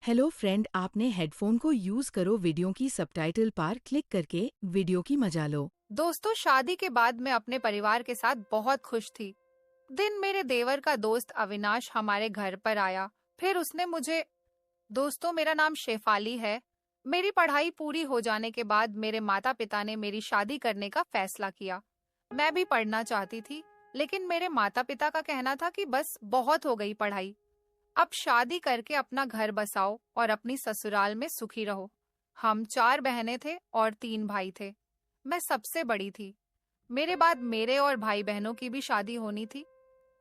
Hello friend, आपने headphone को use करो वीडियो की सबटाइटल पर क्लिक करके वीडियो की मजा लो। दोस्तों, शादी के बाद मैं अपने परिवार के साथ बहुत खुश थी। दिन मेरे देवर का दोस्त अविनाश हमारे घर पर आया। फिर उसने मुझे, दोस्तों मेरा नाम शेफाली है। मेरी पढ़ाई पूरी हो जाने के बाद मेरे माता पिता ने मेरी शादी करने का फैसला किया। मैं भी पढ़ना चाहती थी, लेकिन मेरे माता पिता का कहना था कि बस बहुत हो गई पढ़ाई, अब शादी करके अपना घर बसाओ और अपनी ससुराल में सुखी रहो। हम 4 बहनें थे और 3 भाई थे। मैं सबसे बड़ी थी। मेरे बाद मेरे और भाई बहनों की भी शादी होनी थी।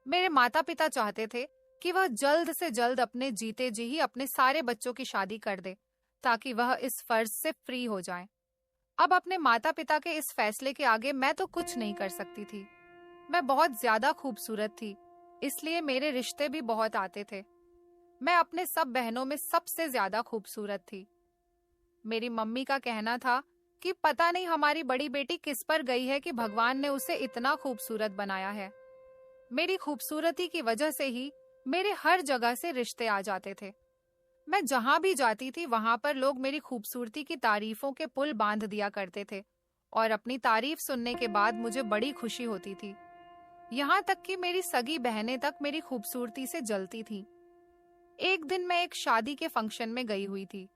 मेरे माता पिता चाहते थे कि वह जल्द से जल्द अपने जीते जी ही अपने सारे बच्चों की शादी कर दे, ताकि वह इस फर्ज से फ्री हो जाएं। अब अपने माता पिता के इस फैसले के आगे मैं तो कुछ नहीं कर सकती थी। मैं बहुत ज्यादा खूबसूरत थी, इसलिए मेरे रिश्ते भी बहुत आते थे। मैं अपने सब बहनों में सबसे ज्यादा खूबसूरत थी। मेरी मम्मी का कहना था कि पता नहीं हमारी बड़ी बेटी किस पर गई है कि भगवान ने उसे इतना खूबसूरत बनाया है। मेरी खूबसूरती की वजह से ही मेरे हर जगह से रिश्ते आ जाते थे। मैं जहां भी जाती थी वहां पर लोग मेरी खूबसूरती की तारीफों के पुल बांध दिया करते थे और अपनी तारीफ सुनने के बाद मुझे बड़ी खुशी होती थी। यहाँ तक कि मेरी सगी बहनें तक मेरी खूबसूरती से जलती थीं। एक दिन मैं एक शादी के फंक्शन में गई हुई थी।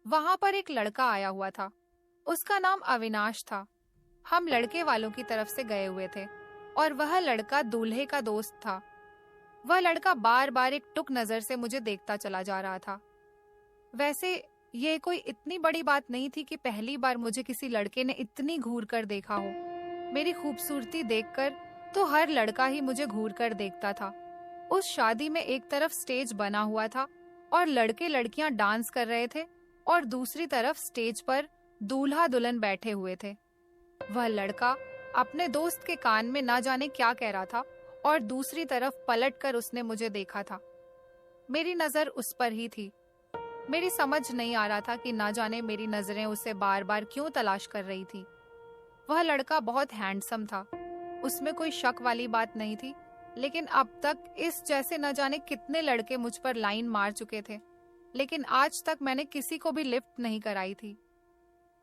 वहां पर एक लड़का आया हुआ था। उसका नाम अविनाश था। हम लड़के वालों की तरफ से गए हुए थे और वह लड़का दूल्हे का दोस्त था। वह लड़का बार बार एक टुक नजर से मुझे देखता चला जा रहा था। वैसे ये कोई इतनी बड़ी बात नहीं थी कि पहली बार मुझे किसी लड़के ने इतनी घूर कर देखा हो। मेरी खूबसूरती देखकर तो हर लड़का ही मुझे घूर कर देखता था। उस शादी में एक तरफ स्टेज बना हुआ था और लड़के लड़कियां डांस कर रहे थे और दूसरी तरफ स्टेज पर दूल्हा दुल्हन बैठे हुए थे। वह लड़का अपने दोस्त के कान में ना जाने क्या कह रहा था और दूसरी तरफ पलटकर उसने मुझे देखा था। मेरी नजर उस पर ही थी। मेरी समझ नहीं आ रहा था कि ना जाने मेरी नजरें उसे बार बार क्यों तलाश कर रही थी। वह लड़का बहुत हैंडसम था, उसमें कोई शक वाली बात नहीं थी। लेकिन अब तक इस जैसे न जाने कितने लड़के मुझ पर लाइन मार चुके थे, लेकिन आज तक मैंने किसी को भी लिफ्ट नहीं कराई थी।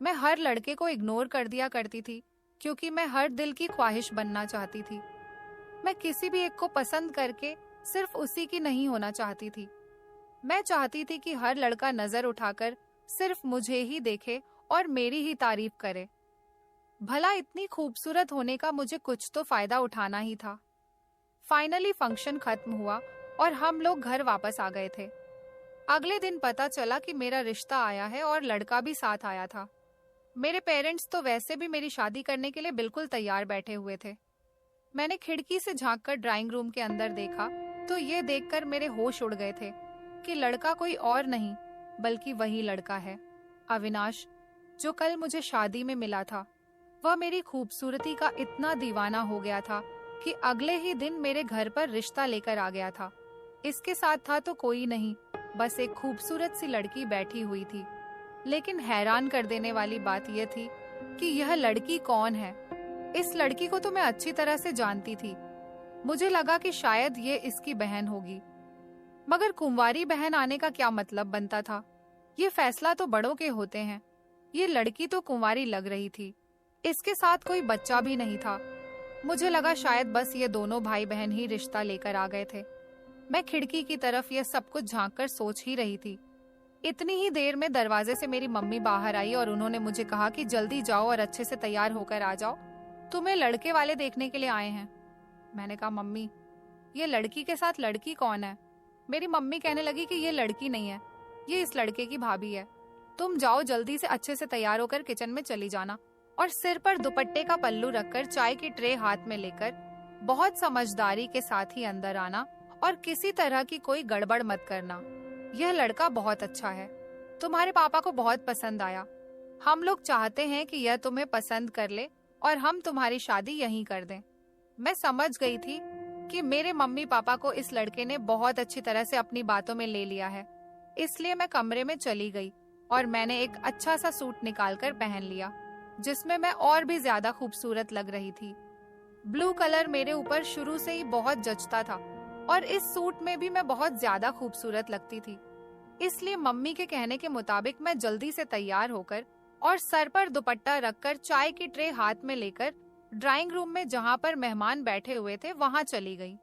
मैं हर लड़के को इग्नोर कर दिया करती थी, क्योंकि मैं हर दिल की ख्वाहिश बनना चाहती थी। मैं किसी भी एक को पसंद करके सिर्फ उसी की नहीं होना चाहती थी। मैं चाहती थी कि हर लड़का नजर उठाकर सिर्फ मुझे ही देखे और मेरी ही तारीफ करे। भला इतनी खूबसूरत होने का मुझे कुछ तो फायदा उठाना ही था। फाइनली फंक्शन खत्म हुआ और हम लोग घर वापस आ गए थे। अगले दिन पता चला कि मेरा रिश्ता आया है और लड़का भी साथ आया था। मेरे पेरेंट्स तो वैसे भी मेरी शादी करने के लिए बिल्कुल तैयार बैठे हुए थे। मैंने खिड़की से झांककर ड्राइंग रूम के अंदर देखा तो ये देखकर मेरे होश उड़ गए थे कि लड़का कोई और नहीं बल्कि वही लड़का है, अविनाश, जो कल मुझे शादी में मिला था। वह मेरी खूबसूरती का इतना दीवाना हो गया था कि अगले ही दिन मेरे घर पर रिश्ता लेकर आ गया था। इसके साथ था तो कोई नहीं, बस एक खूबसूरत सी लड़की बैठी हुई थी। लेकिन हैरान कर देने वाली बात यह थी कि यह लड़की कौन है। इस लड़की को तो मैं अच्छी तरह से जानती थी। मुझे लगा कि शायद ये इसकी बहन होगी, मगर कुंवारी बहन आने का क्या मतलब बनता था। ये फैसला तो बड़ों के होते हैं। ये लड़की तो कुंवारी लग रही थी। इसके साथ कोई बच्चा भी नहीं था। मुझे लगा शायद बस ये दोनों भाई बहन ही रिश्ता लेकर आ गए थे। मैं खिड़की की तरफ यह सब कुछ झांककर सोच ही रही थी। इतनी ही देर में दरवाजे से मेरी मम्मी बाहर आई और उन्होंने मुझे कहा कि जल्दी जाओ और अच्छे से तैयार होकर आ जाओ, तुम्हें लड़के वाले देखने के लिए आए हैं। मैंने कहा, मम्मी, ये लड़की के साथ लड़की कौन है? मेरी मम्मी कहने लगी कि ये लड़की नहीं है, ये इस लड़के की भाभी है। तुम जाओ, जल्दी से अच्छे से तैयार होकर किचन में चली जाना और सिर पर दुपट्टे का पल्लू रखकर चाय की ट्रे हाथ में लेकर बहुत समझदारी के साथ ही अंदर आना और किसी तरह की कोई गड़बड़ मत करना। यह लड़का बहुत अच्छा है, तुम्हारे पापा को बहुत पसंद आया। हम लोग चाहते हैं कि यह तुम्हें पसंद कर ले और हम तुम्हारी शादी यहीं कर दें। मैं समझ गई थी कि मेरे मम्मी पापा को इस लड़के ने बहुत अच्छी तरह से अपनी बातों में ले लिया है। इसलिए मैं कमरे में चली गई और मैंने एक अच्छा सा सूट निकालकर पहन लिया, जिसमें मैं और भी ज्यादा खूबसूरत लग रही थी। ब्लू कलर मेरे ऊपर शुरू से ही बहुत जचता था और इस सूट में भी मैं बहुत ज्यादा खूबसूरत लगती थी। इसलिए मम्मी के कहने के मुताबिक मैं जल्दी से तैयार होकर और सर पर दुपट्टा रखकर चाय की ट्रे हाथ में लेकर ड्राइंग रूम में जहाँ पर मेहमान बैठे हुए थे वहाँ चली गई।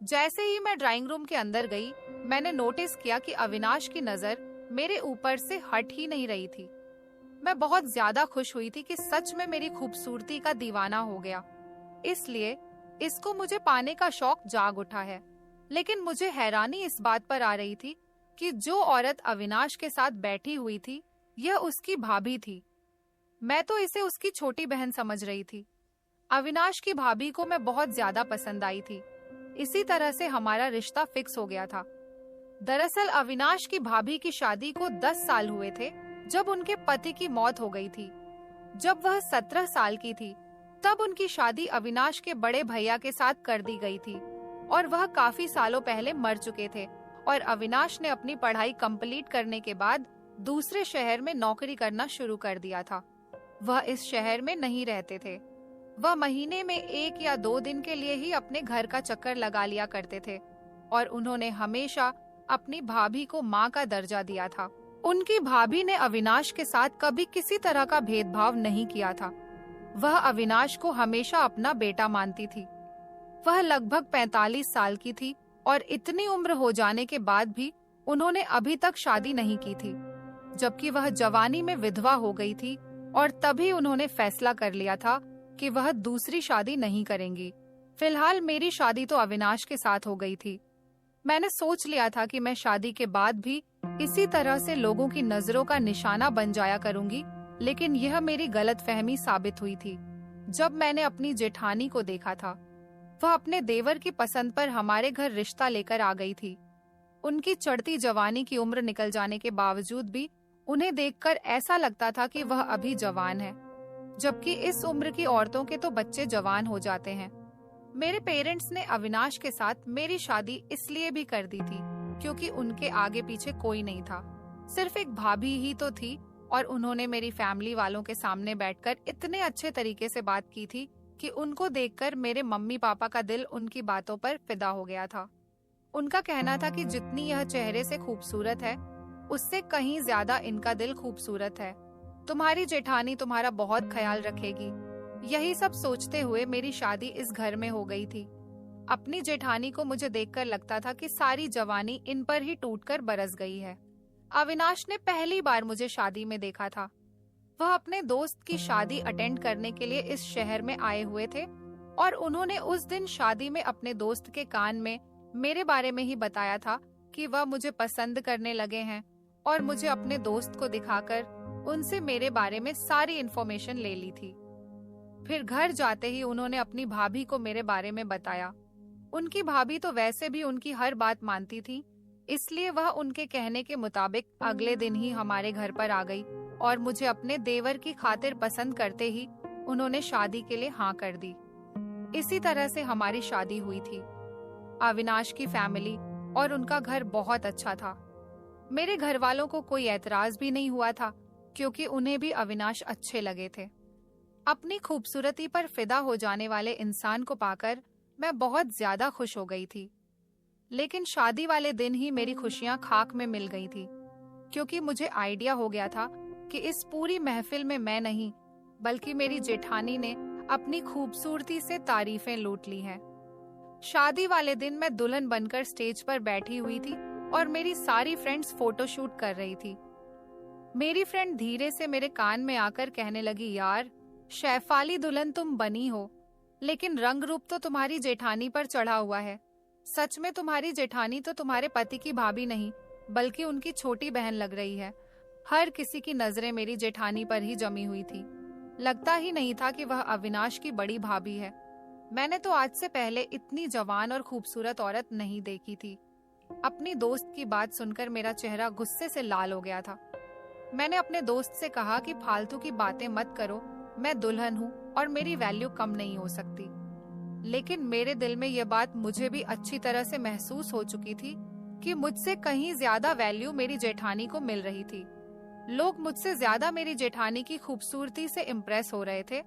जैसे ही मैं ड्राइंग रूम के अंदर गई, मैंने नोटिस किया कि अविनाश की नजर मेरे ऊपर से हट ही नहीं रही थी। मैं बहुत ज्यादा खुश हुई थी कि सच में मेरी खूबसूरती का दीवाना हो गया, इसलिए इसको मुझे पाने का शौक जाग उठा है। लेकिन मुझे हैरानी इस बात पर आ रही थी कि जो औरत अविनाश के साथ बैठी हुई थी यह उसकी भाभी थी। मैं तो इसे उसकी छोटी बहन समझ रही थी। अविनाश की भाभी को मैं बहुत ज्यादा पसंद आई थी। इसी तरह से हमारा रिश्ता फिक्स हो गया था। दरअसल अविनाश की भाभी की शादी को 10 साल हुए थे जब उनके पति की मौत हो गई थी। जब वह 17 साल की थी तब उनकी शादी अविनाश के बड़े भैया के साथ कर दी गई थी और वह काफी सालों पहले मर चुके थे और अविनाश ने अपनी पढ़ाई कंप्लीट करने के बाद दूसरे शहर में नौकरी करना शुरू कर दिया था। वह इस शहर में नहीं रहते थे। वह महीने में 1 या 2 दिन के लिए ही अपने घर का चक्कर लगा लिया करते थे और उन्होंने हमेशा अपनी भाभी को माँ का दर्जा दिया था। उनकी भाभी ने अविनाश के साथ कभी किसी तरह का भेदभाव नहीं किया था। वह अविनाश को हमेशा अपना बेटा मानती थी। वह लगभग 45 साल की थी और इतनी उम्र हो जाने के बाद भी उन्होंने अभी तक शादी नहीं की थी, जबकि वह जवानी में विधवा हो गई थी और तभी उन्होंने फैसला कर लिया था कि वह दूसरी शादी नहीं करेंगी। फिलहाल मेरी शादी तो अविनाश के साथ हो गई थी। मैंने सोच लिया था कि मैं शादी के बाद भी इसी तरह से लोगों की नजरों का निशाना बन जाया करूंगी, लेकिन यह मेरी गलतफहमी साबित हुई थी। जब मैंने अपनी जेठानी को देखा था, वह अपने देवर की पसंद पर हमारे घर रिश्ता लेकर आ गई थी। उनकी चढ़ती जवानी की उम्र निकल जाने के बावजूद भी उन्हें देखकर ऐसा लगता था कि वह अभी जवान है, जबकि इस उम्र की औरतों के तो बच्चे जवान हो जाते हैं। मेरे पेरेंट्स ने अविनाश के साथ मेरी शादी इसलिए भी कर दी थी क्योंकि उनके आगे पीछे कोई नहीं था, सिर्फ एक भाभी ही तो थी और उन्होंने मेरी फैमिली वालों के सामने बैठकर इतने अच्छे तरीके से बात की थी कि उनको देखकर मेरे मम्मी पापा का दिल उनकी बातों पर फिदा हो गया था। उनका कहना था कि जितनी यह चेहरे से खूबसूरत है उससे कहीं ज्यादा इनका दिल खूबसूरत है। तुम्हारी जेठानी तुम्हारा बहुत ख्याल रखेगी। यही सब सोचते हुए मेरी शादी इस घर में हो गई थी। अपनी जेठानी को मुझे देखकर लगता था कि सारी जवानी इन पर ही टूटकर बरस गई है। अविनाश ने पहली बार मुझे शादी में देखा था। वह अपने दोस्त की शादी अटेंड करने के लिए इस शहर में आए हुए थे और उन्होंने उस दिन शादी में अपने दोस्त के कान में मेरे बारे में ही बताया था कि वह मुझे पसंद करने लगे हैं और मुझे अपने दोस्त को दिखाकर उनसे मेरे बारे में सारी इन्फॉर्मेशन ले ली थी। फिर घर जाते ही उन्होंने अपनी भाभी को मेरे बारे में बताया। उनकी भाभी तो वैसे भी उनकी हर बात मानती थी, इसलिए वह उनके कहने के मुताबिक अगले दिन ही हमारे घर पर आ गई और मुझे अपने देवर की खातिर पसंद करते ही उन्होंने शादी के लिए हाँ कर दी। इसी तरह से हमारी शादी हुई थी। अविनाश की फैमिली और उनका घर बहुत अच्छा था। मेरे घर वालों को कोई एतराज भी नहीं हुआ था क्योंकि उन्हें भी अविनाश अच्छे लगे थे। अपनी खूबसूरती पर फिदा हो जाने वाले इंसान को पाकर मैं बहुत ज्यादा खुश हो गई थी। लेकिन शादी वाले दिन ही मेरी खुशियां खाक में मिल गई थी क्योंकि मुझे आइडिया हो गया था कि इस पूरी महफिल में मैं नहीं बल्कि मेरी जेठानी ने अपनी खूबसूरती से तारीफें लूट ली हैं। शादी वाले दिन मैं दुल्हन बनकर स्टेज पर बैठी हुई थी और मेरी सारी फ्रेंड्स फोटोशूट कर रही थी। मेरी फ्रेंड धीरे से मेरे कान में आकर कहने लगी, यार शेफाली दुल्हन तुम बनी हो, लेकिन रंग रूप तो तुम्हारी जेठानी पर चढ़ा हुआ है। सच में तुम्हारी जेठानी तो तुम्हारे पति की भाभी नहीं बल्कि उनकी छोटी बहन लग रही है। हर किसी की नजरें मेरी जेठानी पर ही जमी हुई थी। लगता ही नहीं था कि वह अविनाश की बड़ी भाभी है। मैंने तो आज से पहले इतनी जवान और खूबसूरत औरत नहीं देखी थी। अपनी दोस्त की बात सुनकर मेरा चेहरा गुस्से से लाल हो गया था। मैंने अपने दोस्त से कहा कि फालतू की बातें मत करो, मैं दुल्हन हूँ और मेरी वैल्यू कम नहीं हो सकती। लेकिन मेरे दिल में यह बात मुझे भी अच्छी तरह से महसूस हो चुकी थी कि मुझसे कहीं ज्यादा वैल्यू मेरी जेठानी को मिल रही थी। लोग मुझसे ज्यादा मेरी जेठानी की खूबसूरती से इम्प्रेस हो रहे थे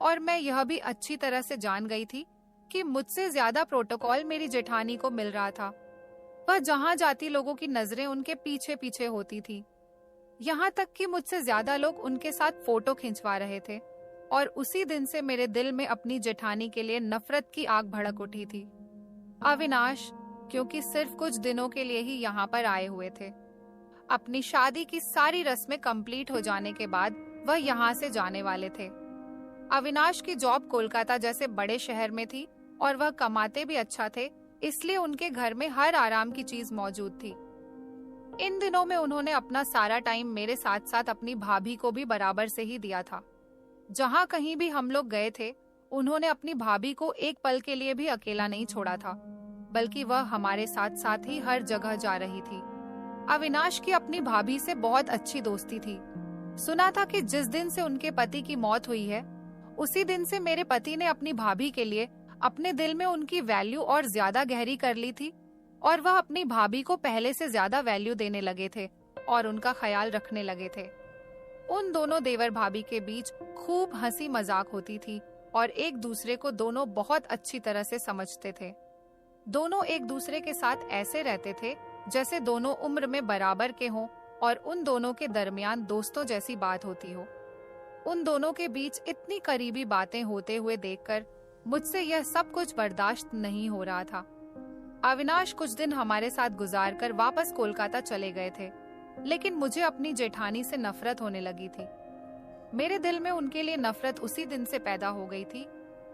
और मैं यह भी अच्छी तरह से जान गई थी कि मुझसे ज्यादा प्रोटोकॉल मेरी जेठानी को मिल रहा था। वह जहां जाती लोगों की नजरें उनके पीछे पीछे होती थी। यहाँ तक कि मुझसे ज्यादा लोग उनके साथ फोटो खिंचवा रहे थे। और उसी दिन से मेरे दिल में अपनी जेठानी के लिए नफरत की आग भड़क उठी थी। अविनाश क्योंकि सिर्फ कुछ दिनों के लिए ही यहाँ पर आए हुए थे। अपनी शादी की सारी रस्में कंप्लीट हो जाने के बाद वह यहाँ से जाने वाले थे। अविनाश की जॉब कोलकाता जैसे बड़े शहर में थी और वह कमाते भी अच्छा थे, इसलिए उनके घर में हर आराम की चीज मौजूद थी। इन दिनों में उन्होंने अपना सारा टाइम मेरे साथ साथ अपनी भाभी को भी बराबर से ही दिया था। जहाँ कहीं भी हम लोग गए थे, उन्होंने अपनी भाभी को एक पल के लिए भी अकेला नहीं छोड़ा था, बल्कि वह हमारे साथ साथ ही हर जगह जा रही थी। अविनाश की अपनी भाभी से बहुत अच्छी दोस्ती थी। सुना था कि जिस दिन से उनके पति की मौत हुई है, उसी दिन से मेरे पति ने अपनी भाभी के लिए अपने दिल में उनकी वैल्यू और ज्यादा गहरी कर ली थी और वह अपनी भाभी को पहले से ज्यादा वैल्यू देने लगे थे और उनका ख्याल रखने लगे थे। उन दोनों देवर भाभी के बीच खूब हंसी मजाक होती थी और एक दूसरे को दोनों बहुत अच्छी तरह से समझते थे। दोनों एक दूसरे के साथ ऐसे रहते थे जैसे दोनों उम्र में बराबर के हों और उन दोनों के दरमियान दोस्तों जैसी बात होती हो। उन दोनों के बीच इतनी करीबी बातें होते हुए देखकर मुझसे यह सब कुछ बर्दाश्त नहीं हो रहा था। अविनाश कुछ दिन हमारे साथ गुजारकर वापस कोलकाता चले गए थे, लेकिन मुझे अपनी जेठानी से नफरत होने लगी थी। मेरे दिल में उनके लिए नफरत उसी दिन से पैदा हो गई थी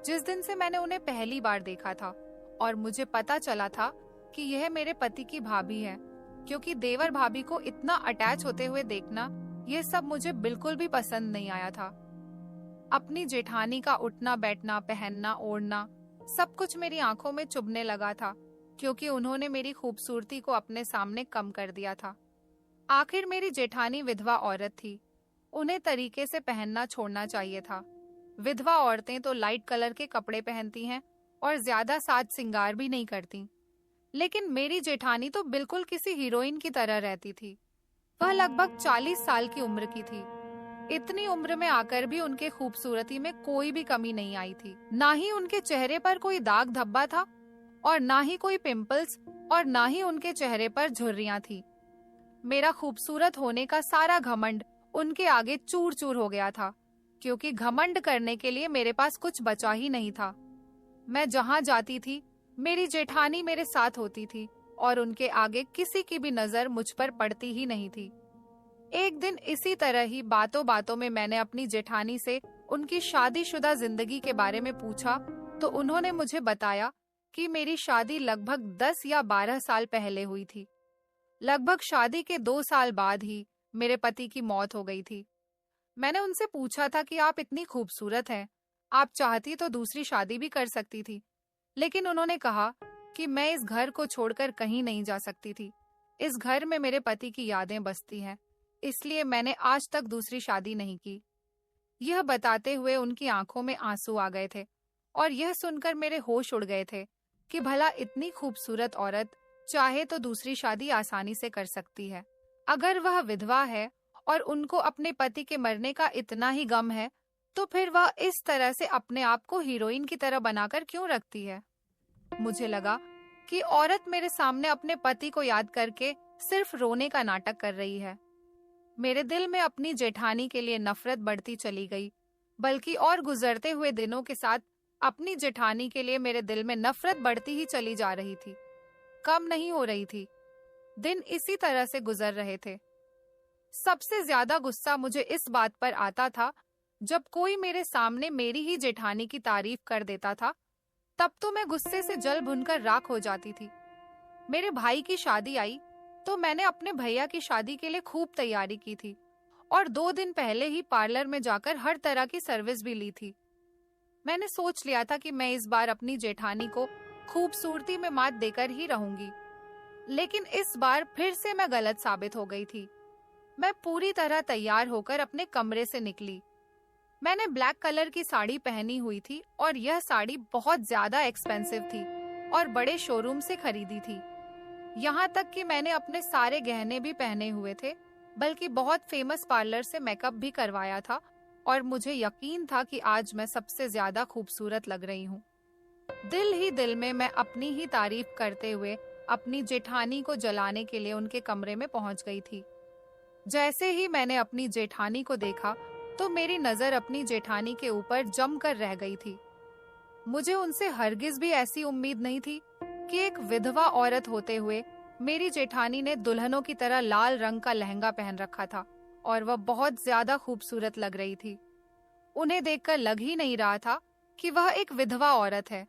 जिस दिन से मैंने उन्हें पहली बार देखा था और मुझे पता चला था कि यह मेरे पति की भाभी है, क्योंकि देवर भाभी को इतना अटैच होते हुए देखना यह सब मुझे बिल्कुल भी पसंद नहीं आया था। अपनी जेठानी का उठना बैठना, पहनना ओढ़ना सब कुछ मेरी आंखों में चुभने लगा था, क्योंकि उन्होंने मेरी खूबसूरती को अपने सामने कम कर दिया था। आखिर मेरी जेठानी विधवा औरत थी, उन्हें तरीके से पहनना छोड़ना चाहिए था। विधवा औरतें तो लाइट कलर के कपड़े पहनती हैं और ज्यादा साज सिंगार भी नहीं करती, लेकिन मेरी जेठानी तो बिल्कुल किसी हीरोइन की तरह रहती थी। वह लगभग 40 साल की उम्र की थी। इतनी उम्र में आकर भी उनके खूबसूरती में कोई भी कमी नहीं आई थी। ना ही उनके चेहरे पर कोई दाग धब्बा था और ना ही कोई पिंपल्स और ना ही उनके चेहरे पर झुर्रियां थी। मेरा खूबसूरत होने का सारा घमंड उनके आगे चूर चूर हो गया था, क्योंकि घमंड करने के लिए मेरे पास कुछ बचा ही नहीं था। मैं जहाँ जाती थी मेरी जेठानी मेरे साथ होती थी और उनके आगे किसी की भी नजर मुझ पर पड़ती ही नहीं थी। एक दिन इसी तरह ही बातों बातों में मैंने अपनी जेठानी से उनकी शादीशुदा जिंदगी के बारे में पूछा तो उन्होंने मुझे बताया कि मेरी शादी लगभग 10 या 12 साल पहले हुई थी। लगभग शादी के 2 साल बाद ही मेरे पति की मौत हो गई थी। मैंने उनसे पूछा था कि आप इतनी खूबसूरत हैं, आप चाहती तो दूसरी शादी भी कर सकती थी, लेकिन उन्होंने कहा कि मैं इस घर को छोड़कर कहीं नहीं जा सकती थी। इस घर में मेरे पति की यादें बसती हैं, इसलिए मैंने आज तक दूसरी शादी नहीं की। यह बताते हुए उनकी आंखों में आंसू आ गए थे और यह सुनकर मेरे होश उड़ गए थे कि भला इतनी खूबसूरत औरत चाहे तो दूसरी शादी आसानी से कर सकती है। अगर वह विधवा है और उनको अपने पति के मरने का इतना ही गम है, तो फिर वह इस तरह से अपने आप को हीरोइन की तरह बनाकर क्यों रखती है। मुझे लगा कि औरत मेरे सामने अपने पति को याद करके सिर्फ रोने का नाटक कर रही है। मेरे दिल में अपनी जेठानी के लिए नफरत बढ़ती चली गई, बल्कि और गुजरते हुए दिनों के साथ अपनी जेठानी के लिए मेरे दिल में नफरत बढ़ती ही चली जा रही थी, कम नहीं हो रही थी। दिन इसी तरह से गुजर रहे थे। सबसे ज्यादा गुस्सा मुझे इस बात पर आता था जब कोई मेरे सामने मेरी ही जेठानी की तारीफ कर देता था, तब तो मैं गुस्से से जल भुनकर राख हो जाती थी। मेरे भाई की शादी आई तो मैंने अपने भैया की शादी के लिए खूब तैयारी की थी और 2 दिन पहले ही पार्लर में जाकर हर तरह की सर्विस भी ली थी। मैंने सोच लिया था कि मैं इस बार अपनी जेठानी को खूबसूरती में मात देकर ही रहूंगी, लेकिन इस बार फिर से मैं गलत साबित हो गई थी। मैं पूरी तरह तैयार होकर अपने कमरे से निकली। मैंने ब्लैक कलर की साड़ी पहनी हुई थी और यह साड़ी बहुत ज्यादा एक्सपेंसिव थी और बड़े शोरूम से खरीदी थी। यहाँ तक कि मैंने अपने सारे गहने भी पहने हुए थे, बल्कि बहुत फेमस पार्लर से मेकअप भी करवाया था और मुझे यकीन था कि आज मैं सबसे ज्यादा खूबसूरत लग रही हूँ। दिल ही दिल में मैं अपनी ही तारीफ करते हुए अपनी जेठानी को जलाने के लिए उनके कमरे में पहुंच गई थी। जैसे ही मैंने अपनी जेठानी को देखा तो मेरी नजर अपनी जेठानी के ऊपर जमकर रह गई थी। मुझे उनसे हरगिज भी ऐसी उम्मीद नहीं थी कि एक विधवा औरत होते हुए मेरी जेठानी ने दुल्हनों की तरह लाल रंग का लहंगा पहन रखा था और वह बहुत ज्यादा खूबसूरत लग रही थी। उन्हें देखकर लग ही नहीं रहा था कि वह एक विधवा औरत है।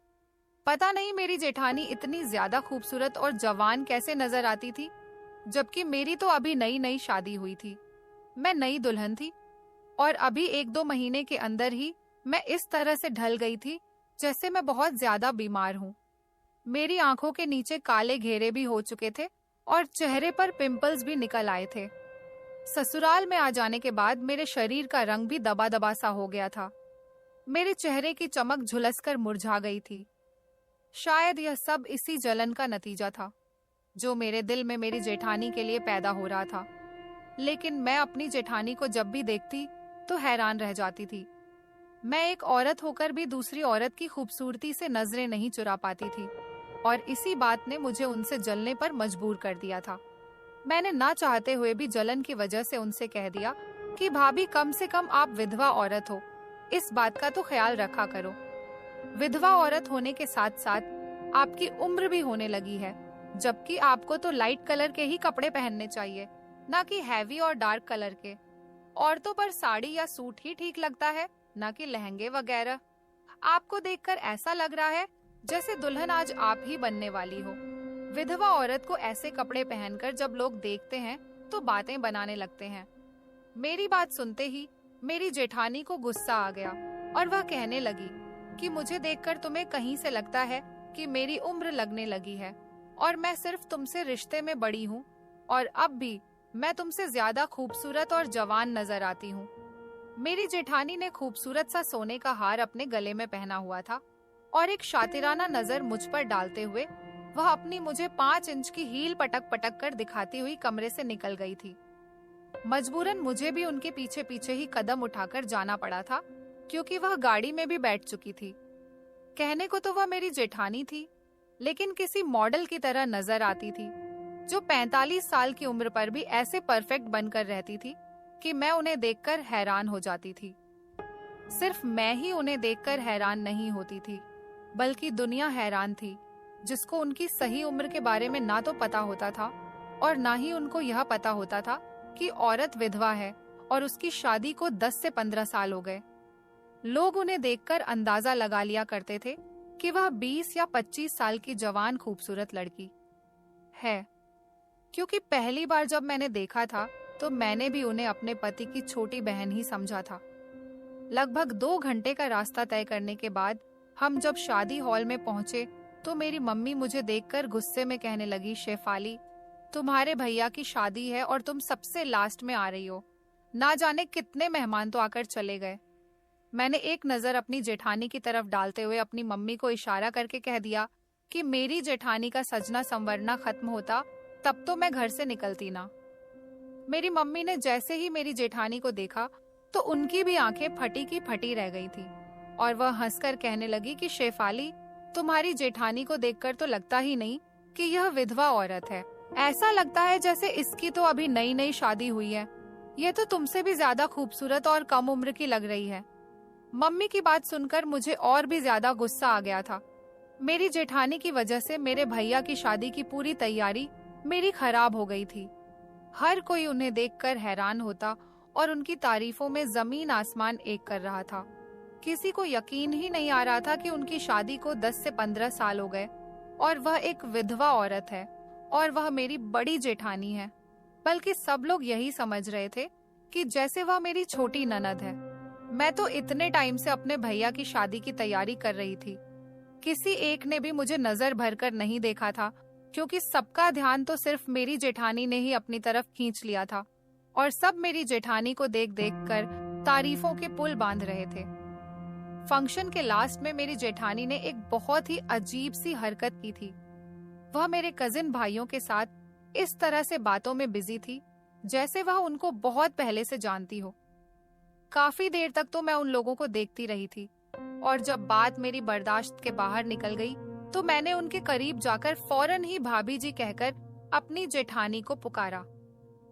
पता नहीं मेरी जेठानी इतनी ज्यादा खूबसूरत और जवान कैसे नजर आती थी, जबकि मेरी तो अभी नई नई शादी हुई थी। मैं नई दुल्हन थी और अभी 1-2 महीने के अंदर ही मैं इस तरह से ढल गई थी जैसे मैं बहुत ज्यादा बीमार हूँ। मेरी आंखों के नीचे काले घेरे भी हो चुके थे और चेहरे पर पिंपल्स भी निकल आए थे। ससुराल में आ जाने के बाद मेरे शरीर का रंग भी दबा दबा सा हो गया था। मेरे चेहरे की चमक झुलसकर मुरझा गई थी। शायद यह सब इसी जलन का नतीजा था जो मेरे दिल में मेरी जेठानी के लिए पैदा हो रहा था। लेकिन मैं अपनी जेठानी को जब भी देखती तो हैरान रह जाती थी। मैं एक औरत होकर भी दूसरी औरत की खूबसूरती से नजरें नहीं चुरा पाती थी और इसी बात ने मुझे उनसे जलने पर मजबूर कर दिया था। मैंने ना चाहते हुए भी जलन की वजह से उनसे कह दिया कि भाभी, कम से कम आप विधवा औरत हो, इस बात का तो ख्याल रखा करो। विधवा औरत होने के साथ साथ आपकी उम्र भी होने लगी है, जबकि आपको तो लाइट कलर के ही कपड़े पहनने चाहिए, ना कि हैवी और डार्क कलर के। औरतों पर साड़ी या सूट ही ठीक लगता है, ना कि लहंगे वगैरह। आपको देखकर ऐसा लग रहा है जैसे दुल्हन आज आप ही बनने वाली हो। विधवा औरत को ऐसे कपड़े पहनकर जब लोग देखते हैं तो बातें बनाने लगते हैं। मेरी बात सुनते ही मेरी जेठानी को गुस्सा आ गया और वह कहने लगी कि मुझे देखकर तुम्हें कहीं से लगता है कि मेरी उम्र लगने लगी है और मैं सिर्फ तुमसे रिश्ते में बड़ी हूँ और अब भी मैं तुमसे ज्यादा खूबसूरत और जवान नजर आती हूँ। मेरी जेठानी ने खूबसूरत सा सोने का हार अपने गले में पहना हुआ था और एक शातिराना नजर मुझ पर डालते हुए वह अपनी मुझे 5 इंच की हील पटक पटक कर दिखाती हुई कमरे से निकल गई थी। मजबूरन मुझे भी उनके पीछे पीछे ही कदम उठाकर जाना पड़ा था, क्योंकि वह गाड़ी में भी बैठ चुकी थी। कहने को तो वह मेरी जेठानी थी, लेकिन किसी मॉडल की तरह नजर आती थी, जो 45 साल की उम्र पर भी ऐसे परफेक्ट बनकर रहती थी कि मैं उन्हें देखकर हैरान हो जाती थी। सिर्फ मैं ही उन्हें देखकर हैरान नहीं होती थी, बल्कि दुनिया हैरान थी, जिसको उनकी सही उम्र के बारे में ना तो पता होता था और ना ही उनको यह पता होता था कि औरत विधवा है और उसकी शादी को 10 से 15 साल हो गए। लोग उन्हें देखकर अंदाजा लगा लिया करते थे कि वह 20 या 25 साल की जवान खूबसूरत लड़की है, क्योंकि पहली बार जब मैंने देखा था तो मैंने भी उन्हें अपने पति की छोटी बहन ही समझा था। लगभग 2 घंटे का रास्ता तय करने के बाद हम जब शादी हॉल में पहुंचे तो मेरी मम्मी मुझे देखकर गुस्से में कहने लगी, शेफाली, तुम्हारे भैया की शादी है और तुम सबसे लास्ट में आ रही हो। ना जाने कितने मेहमान तो आकर चले गए। मैंने एक नजर अपनी जेठानी की तरफ डालते हुए अपनी मम्मी को इशारा करके कह दिया कि मेरी जेठानी का सजना संवरना खत्म होता तब तो मैं घर से निकलती ना। मेरी मम्मी ने जैसे ही मेरी जेठानी को देखा तो उनकी भी आंखें फटी की फटी रह गई थी और वह हंसकर कहने लगी कि शेफाली, तुम्हारी जेठानी को देखकर तो लगता ही नहीं कि यह विधवा औरत है। ऐसा लगता है जैसे इसकी तो अभी नई नई शादी हुई है। यह तो तुमसे भी ज्यादा खूबसूरत और कम उम्र की लग रही है। मम्मी की बात सुनकर मुझे और भी ज्यादा गुस्सा आ गया था। मेरी जेठानी की वजह से मेरे भैया की शादी की पूरी तैयारी मेरी खराब हो गई थी। हर कोई उन्हें देखकर हैरान होता और उनकी तारीफों में जमीन आसमान एक कर रहा था। किसी को यकीन ही नहीं आ रहा था कि उनकी शादी को 10 से 15 साल हो गए और वह एक विधवा औरत है और वह मेरी बड़ी जेठानी है। बल्कि सब लोग यही समझ रहे थे कि जैसे वह मेरी छोटी ननद है। मैं तो इतने टाइम से अपने भैया की शादी की तैयारी कर रही थी। किसी एक ने भी मुझे नजर भरकर नहीं देखा था, क्योंकि सबका ध्यान तो सिर्फ मेरी जेठानी ने ही अपनी तरफ खींच लिया था और सब मेरी जेठानी को देख देख कर तारीफों के पुल बांध रहे थे। फंक्शन के लास्ट में मेरी जेठानी ने एक बहुत ही अजीब सी हरकत की थी। वह मेरे कजिन भाइयों के साथ इस तरह से बातों में बिजी थी जैसे वह उनको बहुत पहले से जानती हो। काफी देर तक तो मैं उन लोगों को देखती रही थी और जब बात मेरी बर्दाश्त के बाहर निकल गई तो मैंने उनके करीब जाकर फौरन ही भाभी जी कहकर अपनी जेठानी को पुकारा।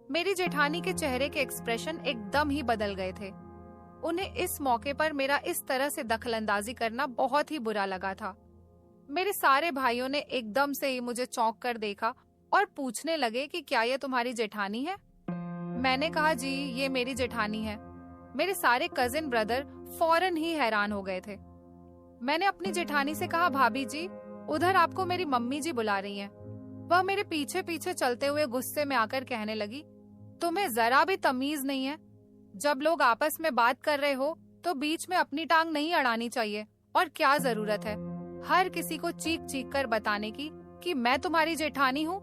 मेरी जेठानी के चेहरे के एक्सप्रेशन एकदम ही बदल गए थे। उन्हें इस मौके पर मेरा इस तरह से दखलंदाजी करना बहुत ही बुरा लगा था। मेरे सारे भाइयों ने एकदम से ही मुझे चौंक कर देखा और पूछने लगे कि क्या ये तुम्हारी जेठानी है? मैंने कहा जी ये मेरी जेठानी है। मेरे सारे कजिन ब्रदर फौरन ही हैरान हो गए थे। मैंने अपनी जेठानी से कहा, भाभी जी उधर आपको मेरी मम्मी जी बुला रही हैं। वह मेरे पीछे पीछे चलते हुए गुस्से में आकर कहने लगी, तुम्हें जरा भी तमीज नहीं है? जब लोग आपस में बात कर रहे हो तो बीच में अपनी टांग नहीं अड़ानी चाहिए। और क्या जरूरत है हर किसी को चीख चीख कर बताने की कि मैं तुम्हारी जेठानी हूँ?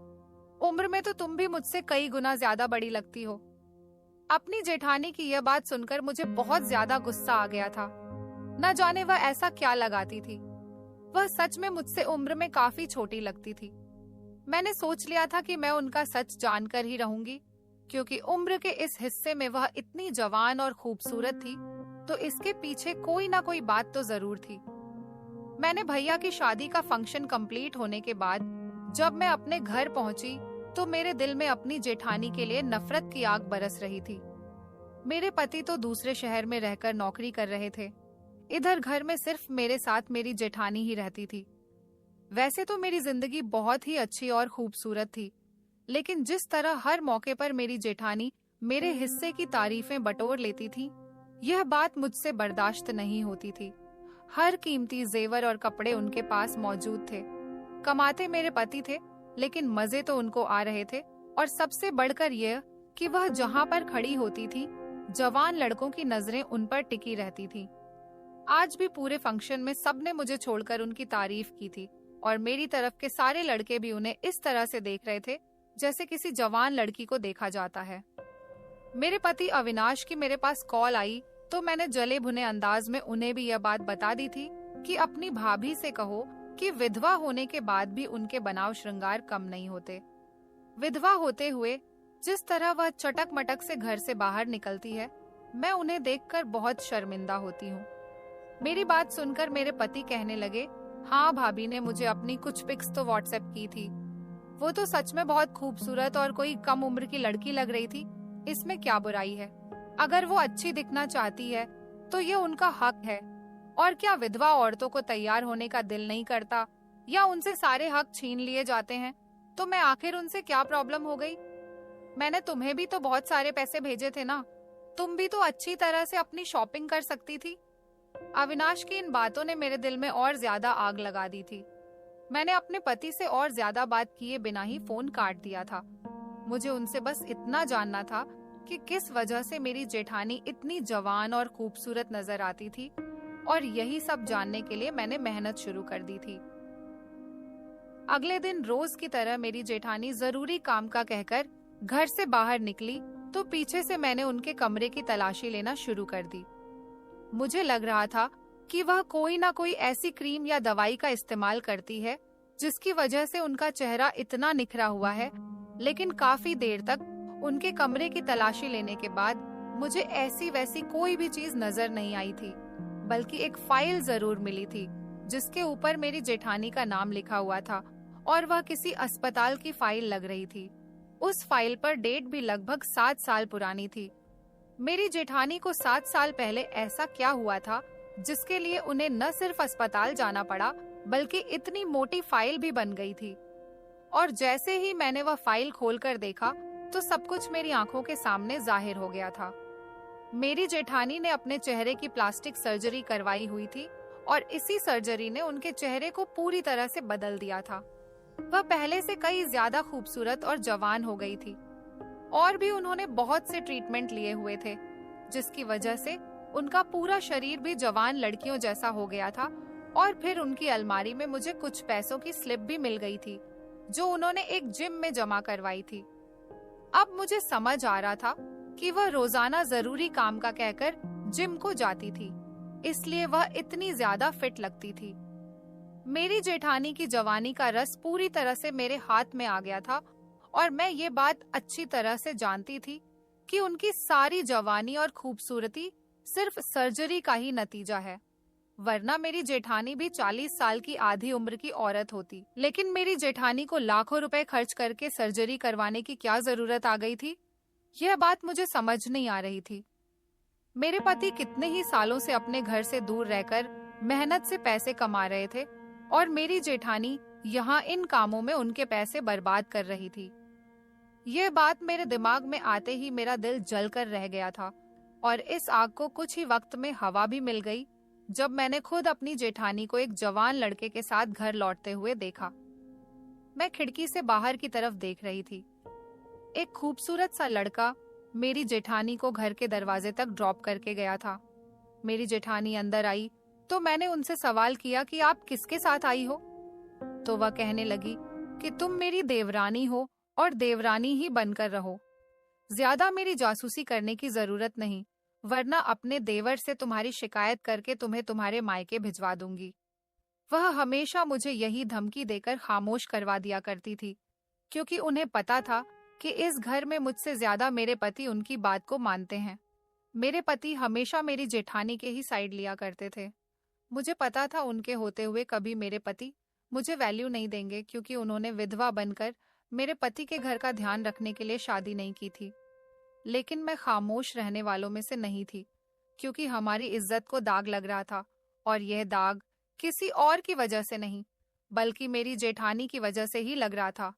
उम्र में तो तुम भी मुझसे कई गुना ज्यादा बड़ी लगती हो। अपनी जेठानी की यह बात सुनकर मुझे बहुत ज्यादा गुस्सा आ गया था। न जाने वह ऐसा क्या लगाती थी। वह सच में मुझसे उम्र में काफी छोटी लगती थी। मैंने सोच लिया था कि मैं उनका सच जानकर ही रहूंगी, क्योंकि उम्र के इस हिस्से में वह इतनी जवान और खूबसूरत थी, तो इसके पीछे कोई ना कोई बात तो जरूर थी। मैंने भैया की शादी का फंक्शन कंप्लीट होने के बाद जब मैं अपने घर पहुंची तो मेरे दिल में अपनी जेठानी के लिए नफरत की आग बरस रही थी। मेरे पति तो दूसरे शहर में रहकर नौकरी कर रहे थे। इधर घर में सिर्फ मेरे साथ मेरी जेठानी ही रहती थी। वैसे तो मेरी जिंदगी बहुत ही अच्छी और खूबसूरत थी, लेकिन जिस तरह हर मौके पर मेरी जेठानी मेरे हिस्से की तारीफें बटोर लेती थी, यह बात मुझसे बर्दाश्त नहीं होती थी। हर कीमती जेवर और कपड़े उनके पास मौजूद थे। कमाते मेरे पति थे, लेकिन मजे तो उनको आ रहे थे। और सबसे बढ़कर यह कि वह जहां पर खड़ी होती थी, जवान लड़कों की नजरें उन पर टिकी रहती थी। आज भी पूरे फंक्शन में सबने मुझे छोड़कर उनकी तारीफ की थी और मेरी तरफ के सारे लड़के भी उन्हें इस तरह से देख रहे थे जैसे किसी जवान लड़की को देखा जाता है। मेरे पति अविनाश की मेरे पास कॉल आई तो मैंने जले भुने अंदाज में उन्हें भी यह बात बता दी थी कि अपनी भाभी से कहो कि विधवा होने के बाद भी उनके बनाव श्रृंगार कम नहीं होते। विधवा होते हुए जिस तरह वह चटक मटक से घर से बाहर निकलती है, मैं उन्हें देखकर बहुत शर्मिंदा होती हूँ। मेरी बात सुनकर मेरे पति कहने लगे, हाँ भाभी ने मुझे अपनी कुछ पिक्स तो व्हाट्सएप की थी। वो तो सच में बहुत खूबसूरत और कोई कम उम्र की लड़की लग रही थी। इसमें क्या बुराई है? अगर वो अच्छी दिखना चाहती है तो ये उनका हक है। और क्या विधवा औरतों को तैयार होने का दिल नहीं करता या उनसे सारे हक छीन लिए जाते हैं? तो मैं आखिर उनसे क्या प्रॉब्लम हो गई? मैंने तुम्हें भी तो बहुत सारे पैसे भेजे थे ना, तुम भी तो अच्छी तरह से अपनी शॉपिंग कर सकती थी। अविनाश की इन बातों ने मेरे दिल में और ज्यादा आग लगा दी थी। मैंने अपने पति से और ज्यादा बात किए बिना ही फोन काट दिया था। मुझे उनसे बस इतना जानना था कि किस वजह से मेरी जेठानी इतनी जवान और खूबसूरत नजर आती थी, और यही सब जानने के लिए मैंने मेहनत शुरू कर दी थी। अगले दिन रोज की तरह मेरी जेठानी जरूरी काम का कहकर घर से बाहर निकली तो पीछे से मैंने उनके कमरे की तलाशी लेना शुरू कर दी। मुझे लग रहा था कि वह कोई ना कोई ऐसी क्रीम या दवाई का इस्तेमाल करती है जिसकी वजह से उनका चेहरा इतना निखरा हुआ है, लेकिन काफी देर तक उनके कमरे की तलाशी लेने के बाद मुझे ऐसी वैसी कोई भी चीज नजर नहीं आई थी, बल्कि एक फाइल जरूर मिली थी जिसके ऊपर मेरी जेठानी का नाम लिखा हुआ था और वह किसी अस्पताल की फाइल लग रही थी। उस फाइल पर डेट भी लगभग 7 साल पुरानी थी। मेरी जेठानी को 7 साल पहले ऐसा क्या हुआ था जिसके लिए उन्हें न सिर्फ अस्पताल जाना पड़ा, बल्कि इतनी मोटी फाइल भी बन गई थी। और जैसे ही मैंने वह फाइल खोलकर देखा तो सब कुछ मेरी आंखों के सामने जाहिर हो गया था। मेरी जेठानी ने अपने चेहरे की प्लास्टिक सर्जरी करवाई हुई थी और इसी सर्जरी ने उनके चेहरे को पूरी तरह से बदल दिया था। वह पहले से कई ज्यादा खूबसूरत और जवान हो गई थी, और भी उन्होंने बहुत से ट्रीटमेंट लिए हुए थे, जिसकी वजह से उनका पूरा शरीर भी जवान लड़कियों जैसा हो गया था। और फिर उनकी अलमारी में मुझे कुछ पैसों की स्लिप भी मिल गई थी जो उन्होंने एक जिम में जमा करवाई थी। अब मुझे समझ आ रहा था कि वह रोजाना जरूरी काम का कहकर जिम को जाती थी, इसलिए वह इतनी ज्यादा फिट लगती थी। मेरी जेठानी की जवानी का रस पूरी तरह से मेरे हाथ में आ गया था, और मैं ये बात अच्छी तरह से जानती थी कि उनकी सारी जवानी और खूबसूरती सिर्फ सर्जरी का ही नतीजा है। वरना मेरी जेठानी भी 40 साल की आधी उम्र की औरत होती। लेकिन मेरी जेठानी को लाखों रुपए खर्च करके सर्जरी करवाने की क्या जरूरत आ गई थी? यह बात मुझे समझ नहीं आ रही थी। मेरे पति कितने ही सालों से अपने घर से दूर रहकर मेहनत से पैसे कमा रहे थे और मेरी जेठानी यहाँ इन कामों में उनके पैसे बर्बाद कर रही थी। यह बात मेरे दिमाग में आते ही मेरा दिल जलकर रह गया था और इस आग को कुछ ही वक्त में हवा भी मिल गई जब मैंने खुद अपनी जेठानी को एक जवान लड़के के साथ घर लौटते हुए देखा। मैं खिड़की से बाहर की तरफ देख रही थी। एक खूबसूरत सा लड़का मेरी जेठानी को घर के दरवाजे तक ड्रॉप करके गया था। मेरी जेठानी अंदर आई तो मैंने उनसे सवाल किया कि आप किसके साथ आई हो? तो वह कहने लगी कि तुम मेरी देवरानी हो और देवरानी ही बनकर रहो। ज्यादा मेरी जासूसी करने की जरूरत नहीं, वरना अपने देवर से तुम्हारी शिकायत करके तुम्हें तुम्हारे मायके भिजवा दूंगी। वह हमेशा मुझे यही धमकी देकर खामोश करवा दिया करती थी, क्योंकि उन्हें पता था कि इस घर में मुझसे ज्यादा मेरे पति उनकी बात को मानते हैं। मेरे पति हमेशा मेरी जेठानी के ही साइड लिया करते थे। मुझे पता था उनके होते हुए कभी मेरे पति मुझे वैल्यू नहीं देंगे, क्योंकि उन्होंने विधवा बनकर मेरे पति के घर का ध्यान रखने के लिए शादी नहीं की थी। लेकिन मैं खामोश रहने वालों में से नहीं थी, क्योंकि हमारी इज्जत को दाग लग रहा था और यह दाग किसी और की वजह से नहीं, बल्कि मेरी जेठानी की वजह से ही लग रहा था।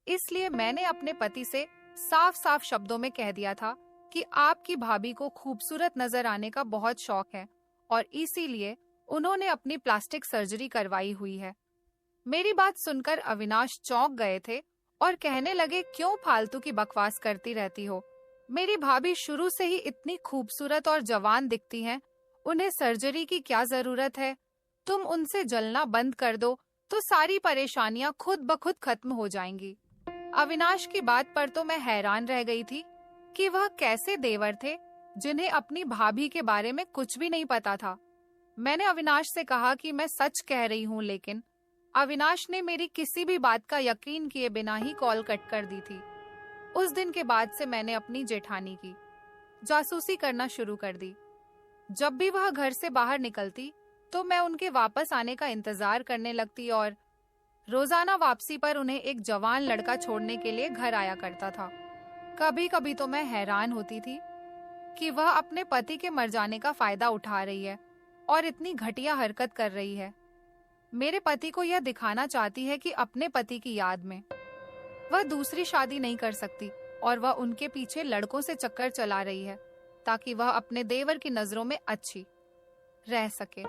इसलिए मैंने अपने पति से साफ साफ शब्दों में कह दिया था कि आपकी भाभी को खूबसूरत नजर आने का बहुत शौक है और इसीलिए उन्होंने अपनी प्लास्टिक सर्जरी करवाई हुई है। मेरी बात सुनकर अविनाश चौंक गए थे और कहने लगे, क्यों फालतू की बकवास करती रहती हो? मेरी भाभी शुरू से ही इतनी खूबसूरत और जवान दिखती हैं, उन्हें सर्जरी की क्या जरूरत है? तुम उनसे जलना बंद कर दो तो सारी परेशानियां खुद ब खुद खत्म हो जाएंगी। अविनाश की बात पर तो मैं हैरान रह गई थी कि वह कैसे देवर थे जिन्हें अपनी भाभी के बारे में कुछ भी नहीं पता था। मैंने अविनाश से कहा कि मैं सच कह रही हूँ, लेकिन अविनाश ने मेरी किसी भी बात का यकीन किए बिना ही कॉल कट कर दी थी। उस दिन के बाद से मैंने अपनी जेठानी की जासूसी करना शुरू कर दी। जब भी वह घर से बाहर निकलती तो मैं उनके वापस आने का इंतजार करने लगती और रोजाना वापसी पर उन्हें एक जवान लड़का छोड़ने के लिए घर आया करता था। कभी कभी तो मैं हैरान होती थी कि वह अपने पति के मर जाने का फायदा उठा रही है और इतनी घटिया हरकत कर रही है। मेरे पति को यह दिखाना चाहती है कि अपने पति की याद में वह दूसरी शादी नहीं कर सकती और वह उनके पीछे लड़कों से चक्कर चला रही है ताकि वह अपने देवर की नजरों में अच्छी रह सके।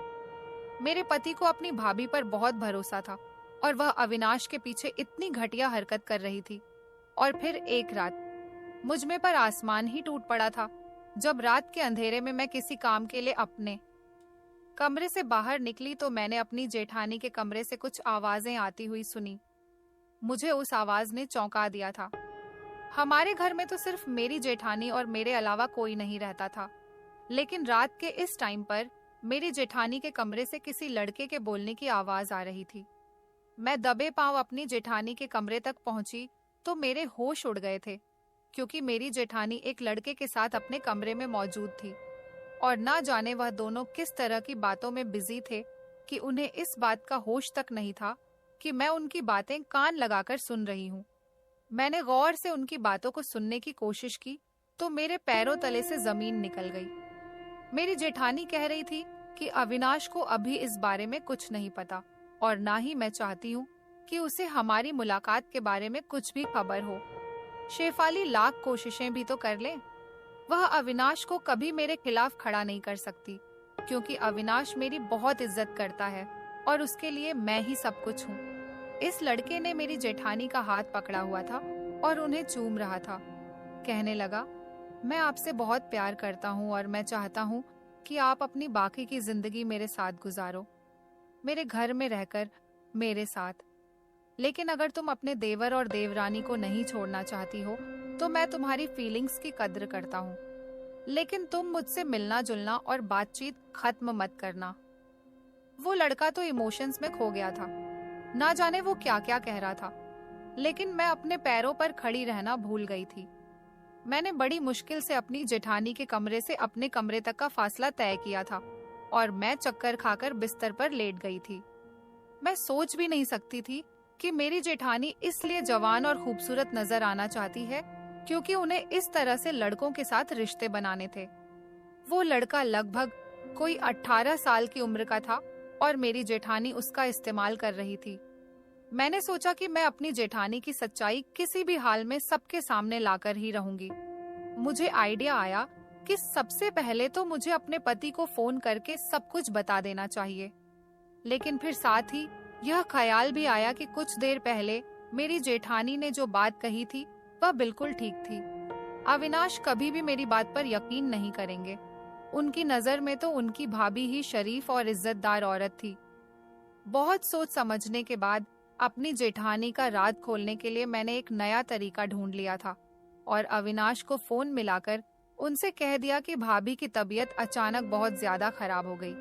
मेरे पति को अपनी भाभी पर बहुत भरोसा था और वह अविनाश के पीछे इतनी घटिया हरकत कर रही थी। और फिर एक रात मुझ में पर आसमान ही टूट पड़ा था जब रात के अंधेरे में मैं किसी काम के लिए अपने कमरे से बाहर निकली तो मैंने अपनी जेठानी के कमरे से कुछ आवाजें आती हुई सुनी। मुझे उस आवाज ने चौंका दिया था। हमारे घर में तो सिर्फ मेरी जेठानी और मेरे अलावा कोई नहीं रहता था, लेकिन रात के इस टाइम पर मेरी जेठानी के कमरे से किसी लड़के के बोलने की आवाज आ रही थी। मैं दबे पांव अपनी जेठानी के कमरे तक पहुंची तो मेरे होश उड़ गए थे, क्योंकि मेरी जेठानी एक लड़के के साथ अपने कमरे में मौजूद थी और ना जाने वह दोनों किस तरह की बातों में बिजी थे कि उन्हें इस बात का होश तक नहीं था कि मैं उनकी बातें कान लगाकर सुन रही हूँ। मैंने गौर से उनकी बातों को सुनने की कोशिश की तो मेरे पैरों तले से जमीन निकल गई। मेरी जेठानी कह रही थी कि अविनाश को अभी इस बारे में कुछ नहीं पता और ना ही मैं चाहती हूँ कि उसे हमारी मुलाकात के बारे में कुछ भी खबर हो। शेफाली लाख कोशिशें भी तो कर ले, वह अविनाश को कभी मेरे खिलाफ खड़ा नहीं कर सकती, क्योंकि अविनाश मेरी बहुत इज्जत करता है और उसके लिए मैं ही सब कुछ हूँ। इस लड़के ने मेरी जेठानी का हाथ पकड़ा हुआ था और उन्हें चूम रहा था। कहने लगा, मैं आपसे बहुत प्यार करता हूँ और मैं चाहता हूँ कि आप अपनी बाकी की जिंदगी मेरे साथ गुजारो, मेरे घर में रहकर मेरे साथ। लेकिन अगर तुम अपने देवर और देवरानी को नहीं छोड़ना चाहती हो तो मैं तुम्हारी फीलिंग्स की कद्र करता हूँ, लेकिन तुम मुझसे मिलना जुलना और बातचीत खत्म मत करना। वो लड़का तो इमोशंस में खो गया था, ना जाने वो क्या क्या कह रहा था, लेकिन मैं अपने पैरों पर खड़ी रहना भूल गई थी। मैंने बड़ी मुश्किल से अपनी जेठानी के कमरे से अपने कमरे तक का फासला तय किया था और मैं चक्कर खाकर बिस्तर पर लेट गई थी। मैं सोच भी नहीं सकती थी कि मेरी जेठानी इसलिए जवान और खूबसूरत नजर आना चाहती है क्योंकि उन्हें इस तरह से लड़कों के साथ रिश्ते बनाने थे। वो लड़का लगभग कोई 18 साल की उम्र का था और मेरी जेठानी उसका इस्तेमाल कर रही थी। मैंने सोचा कि मैं अपनी जेठानी की सच्चाई किसी भी हाल में सबके सामने लाकर ही रहूंगी। मुझे आइडिया आया कि सबसे पहले तो मुझे अपने पति को फोन करके सब कुछ बता देना चाहिए, लेकिन फिर साथ ही यह ख्याल भी आया कि कुछ देर पहले मेरी जेठानी ने जो बात कही थी वह बिल्कुल ठीक थी। अविनाश कभी भी मेरी बात पर यकीन नहीं करेंगे। उनकी नजर में तो उनकी भाभी ही शरीफ और इज्जतदार औरत थी। बहुत सोच समझने के बाद अपनी जेठानी का राज खोलने के लिए मैंने एक नया तरीका ढूंढ लिया था और अविनाश को फोन मिलाकर उनसे कह दिया कि भाभी की तबीयत अचानक बहुत ज्यादा खराब हो गई।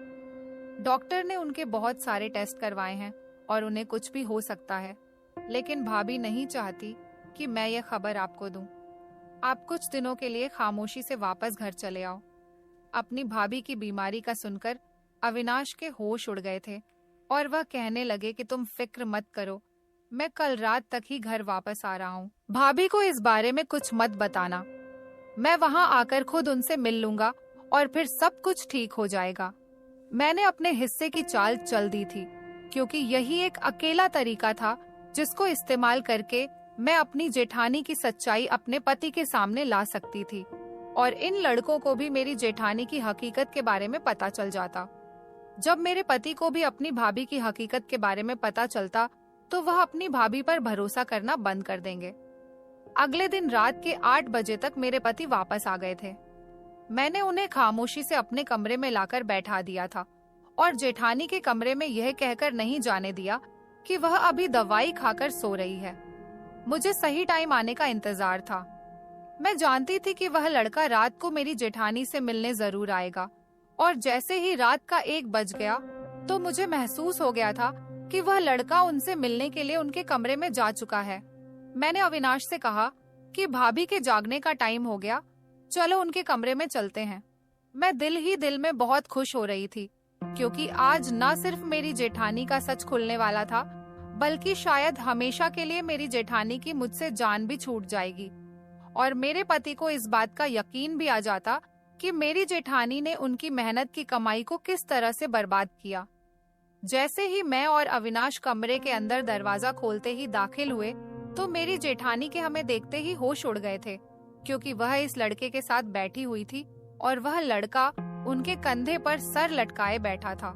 डॉक्टर ने उनके बहुत सारे टेस्ट करवाए हैं और उन्हें कुछ भी हो सकता है, लेकिन भाभी नहीं चाहती कि मैं ये खबर आपको दूं। आप कुछ दिनों के लिए खामोशी से वापस घर चले आओ। अपनी भाभी की बीमारी का सुनकर अविनाश के होश उड़ गए थे और वह कहने लगे कि तुम फिक्र मत करो, मैं कल रात तक ही घर वापस आ रहा हूँ। भाभी को इस बारे में कुछ मत बताना, मैं वहाँ आकर खुद उनसे मिल लूंगा और फिर सब कुछ ठीक हो जाएगा। मैंने अपने हिस्से की चाल चल दी थी क्योंकि यही एक अकेला तरीका था जिसको इस्तेमाल करके मैं अपनी जेठानी की सच्चाई अपने पति के सामने ला सकती थी और इन लड़कों को भी मेरी जेठानी की हकीकत के बारे में पता चल जाता। जब मेरे पति को भी अपनी भाभी की हकीकत के बारे में पता चलता तो वह अपनी भाभी पर भरोसा करना बंद कर देंगे। अगले दिन रात के 8 बजे तक मेरे पति वापस आ गए थे। मैंने उन्हें खामोशी से अपने कमरे में लाकर बैठा दिया था और जेठानी के कमरे में यह कहकर नहीं जाने दिया कि वह अभी दवाई खाकर सो रही है। मुझे सही टाइम आने का इंतजार था। मैं जानती थी कि वह लड़का रात को मेरी जेठानी से मिलने जरूर आएगा और जैसे ही रात का 1 बज गया तो मुझे महसूस हो गया था कि वह लड़का उनसे मिलने के लिए उनके कमरे में जा चुका है। मैंने अविनाश से कहा कि भाभी के जागने का टाइम हो गया, चलो उनके कमरे में चलते हैं। मैं दिल ही दिल में बहुत खुश हो रही थी क्योंकि आज न सिर्फ मेरी जेठानी का सच खुलने वाला था बल्कि शायद हमेशा के लिए मेरी जेठानी की मुझसे जान भी छूट जाएगी और मेरे पति को इस बात का यकीन भी आ जाता कि मेरी जेठानी ने उनकी मेहनत की कमाई को किस तरह से बर्बाद किया। जैसे ही मैं और अविनाश कमरे के अंदर दरवाजा खोलते ही दाखिल हुए तो मेरी जेठानी के हमें देखते ही होश उड़ गए थे क्योंकि वह इस लड़के के साथ बैठी हुई थी और वह लड़का उनके कंधे पर सर लटकाए बैठा था।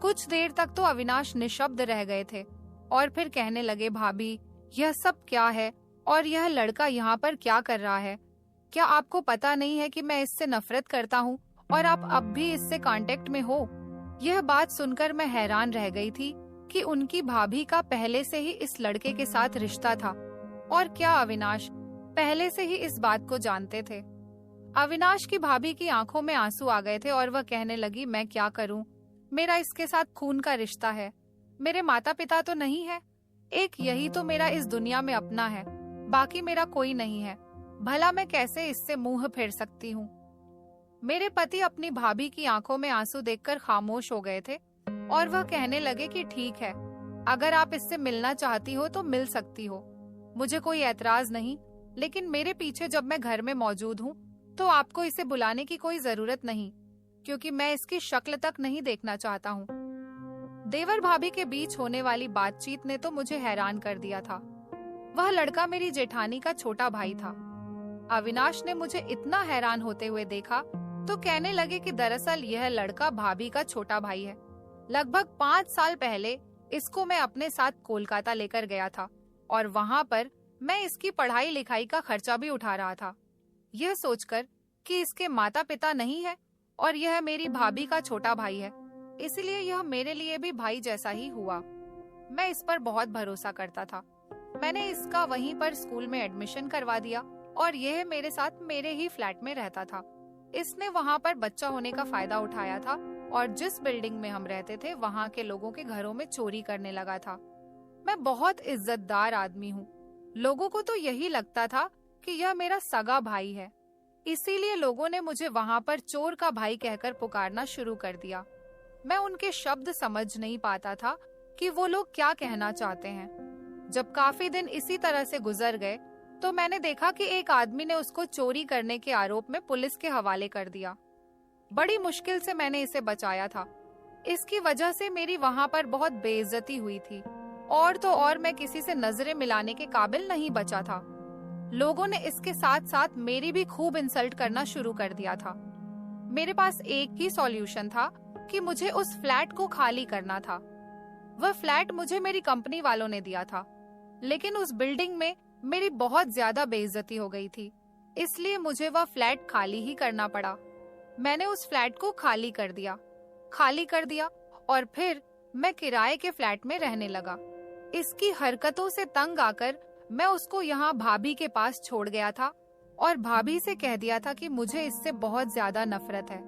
कुछ देर तक तो अविनाश निशब्द रह गए थे और फिर कहने लगे, भाभी यह सब क्या है और यह लड़का यहाँ पर क्या कर रहा है? क्या आपको पता नहीं है कि मैं इससे नफरत करता हूँ और आप अब भी इससे कांटेक्ट में हो? यह बात सुनकर मैं हैरान रह गई थी कि उनकी भाभी का पहले से ही इस लड़के के साथ रिश्ता था और क्या अविनाश पहले से ही इस बात को जानते थे? अविनाश की भाभी की आंखों में आंसू आ गए थे और वह कहने लगी, मैं क्या करूं? मेरा इसके साथ खून का रिश्ता है। मेरे माता पिता तो नहीं है, एक यही तो मेरा इस दुनिया में अपना है, बाकी मेरा कोई नहीं है। भला मैं कैसे इससे मुंह फेर सकती हूँ? मेरे पति अपनी भाभी की आंखों में आंसू देखकर खामोश हो गए थे और वह कहने लगे कि ठीक है, अगर आप इससे मिलना चाहती हो तो मिल सकती हो, मुझे कोई ऐतराज नहीं, लेकिन मेरे पीछे जब मैं घर में मौजूद हूँ तो आपको इसे बुलाने की कोई जरूरत नहीं क्योंकि मैं इसकी शक्ल तक नहीं देखना चाहता हूँ। देवर भाभी के बीच होने वाली बातचीत ने तो मुझे हैरान कर दिया था। वह लड़का मेरी जेठानी का छोटा भाई था। अविनाश ने मुझे इतना हैरान होते हुए देखा तो कहने लगे कि दरअसल यह लड़का भाभी का छोटा भाई है। लगभग 5 साल पहले इसको मैं अपने साथ कोलकाता लेकर गया था और वहाँ पर मैं इसकी पढ़ाई लिखाई का खर्चा भी उठा रहा था, यह सोचकर कि इसके माता पिता नहीं है और यह मेरी भाभी का छोटा भाई है, इसलिए यह मेरे लिए भी भाई जैसा ही हुआ। मैं इस पर बहुत भरोसा करता था। मैंने इसका वहीं पर स्कूल में एडमिशन करवा दिया और यह मेरे साथ मेरे ही फ्लैट में रहता था। इसने वहाँ पर बच्चा होने का फायदा उठाया था और जिस बिल्डिंग में हम रहते थे वहाँ के लोगों के घरों में चोरी करने लगा था। मैं बहुत इज्जतदार आदमी हूँ, लोगों को तो यही लगता था कि यह मेरा सगा भाई है, इसीलिए लोगों ने मुझे वहाँ पर चोर का भाई कहकर पुकारना शुरू कर दिया। मैं उनके शब्द समझ नहीं पाता था कि वो लोग क्या कहना चाहते हैं। जब काफी दिन इसी तरह से गुजर गए तो मैंने देखा कि एक आदमी ने उसको चोरी करने के आरोप में पुलिस के हवाले कर दिया। बड़ी मुश्किल से मैंने इसे बचाया था। इसकी वजह से मेरी वहां पर बहुत बेइज्जती हुई थी, और तो और मैं किसी से नजरें मिलाने के काबिल नहीं बचा था। लोगों ने इसके साथ साथ मेरी भी खूब इंसल्ट करना शुरू कर दिया था। मेरे पास एक ही सॉल्यूशन था कि मुझे उस फ्लैट को खाली करना था। वह फ्लैट मुझे मेरी कंपनी वालों ने दिया था, लेकिन उस बिल्डिंग में मेरी बहुत ज्यादा बेइज्जती हो गई थी, इसलिए मुझे वह फ्लैट खाली ही करना पड़ा। मैंने उस फ्लैट को खाली कर दिया और फिर मैं किराए के फ्लैट में रहने लगा। इसकी हरकतों से तंग आकर मैं उसको यहाँ भाभी के पास छोड़ गया था और भाभी से कह दिया था कि मुझे इससे बहुत ज्यादा नफरत है,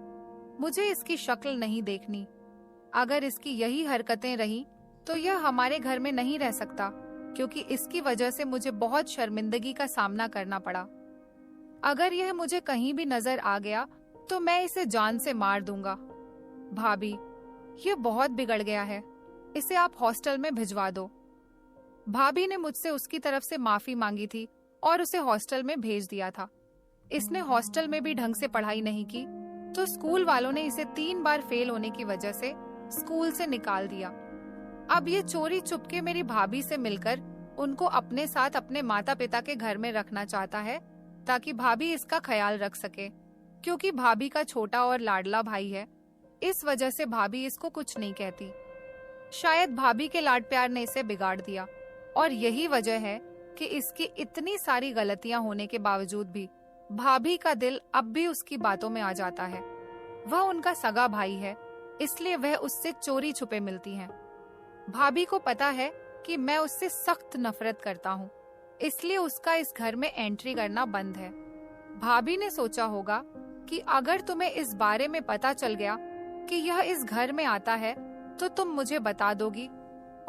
मुझे इसकी शक्ल नहीं देखनी। अगर इसकी यही हरकतें रही तो यह हमारे घर में नहीं रह सकता, क्योंकि इसकी वजह से मुझे बहुत शर्मिंदगी का सामना करना पड़ा। अगर यह मुझे कहीं भी नजर आ गया तो मैं इसे जान से मार दूंगा। भाभी, यह बहुत बिगड़ गया है, इसे आप हॉस्टल में भिजवा दो। भाभी ने मुझसे उसकी तरफ से माफी मांगी थी और उसे हॉस्टल में भेज दिया था। इसने हॉस्टल में भी ढंग से पढ़ाई नहीं की, तो स्कूल वालों ने इसे 3 बार फेल होने की वजह से स्कूल से निकाल दिया। अब ये चोरी चुपके मेरी भाभी से मिलकर उनको अपने साथ अपने माता पिता के घर में रखना चाहता है, ताकि भाभी इसका ख्याल रख सके। क्योंकि भाभी का छोटा और लाडला भाई है, इस वजह से भाभी इसको कुछ नहीं कहती। शायद भाभी के लाड प्यार ने इसे बिगाड़ दिया, और यही वजह है कि इसकी इतनी सारी गलतियां होने के बावजूद भी भाभी का दिल अब भी उसकी बातों में आ जाता है। वह उनका सगा भाई है, इसलिए वह उससे चोरी छुपे मिलती हैं। भाभी को पता है कि मैं उससे सख्त नफरत करता हूँ, इसलिए उसका इस घर में एंट्री करना बंद है। भाभी ने सोचा होगा कि अगर तुम्हें इस बारे में पता चल गया कि यह इस घर में आता है तो तुम मुझे बता दोगी,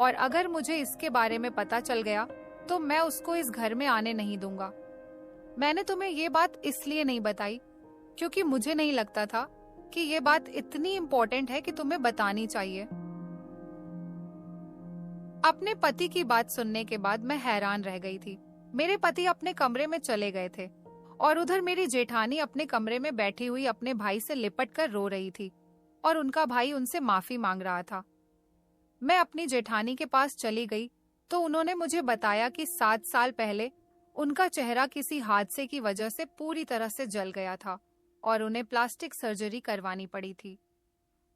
और अगर मुझे इसके बारे में पता चल गया तो मैं उसको इस घर में आने नहीं दूंगा। मैंने तुम्हें ये बात इसलिए नहीं बताई क्योंकि मुझे नहीं लगता था कि ये बात इतनी इम्पोर्टेंट है कि तुम्हें बतानी चाहिए। अपने पति की बात सुनने के बाद मैं हैरान रह गई थी। मेरे पति अपने कमरे में चले गए थे और उधर मेरी जेठानी अपने कमरे में बैठी हुई अपने भाई से लिपट कर रो रही थी, और उनका भाई उनसे माफी मांग रहा था। मैं अपनी जेठानी के पास चली गई तो उन्होंने मुझे बताया कि 7 साल पहले उनका चेहरा किसी हादसे की वजह से पूरी तरह से जल गया था और उन्हें प्लास्टिक सर्जरी करवानी पड़ी थी।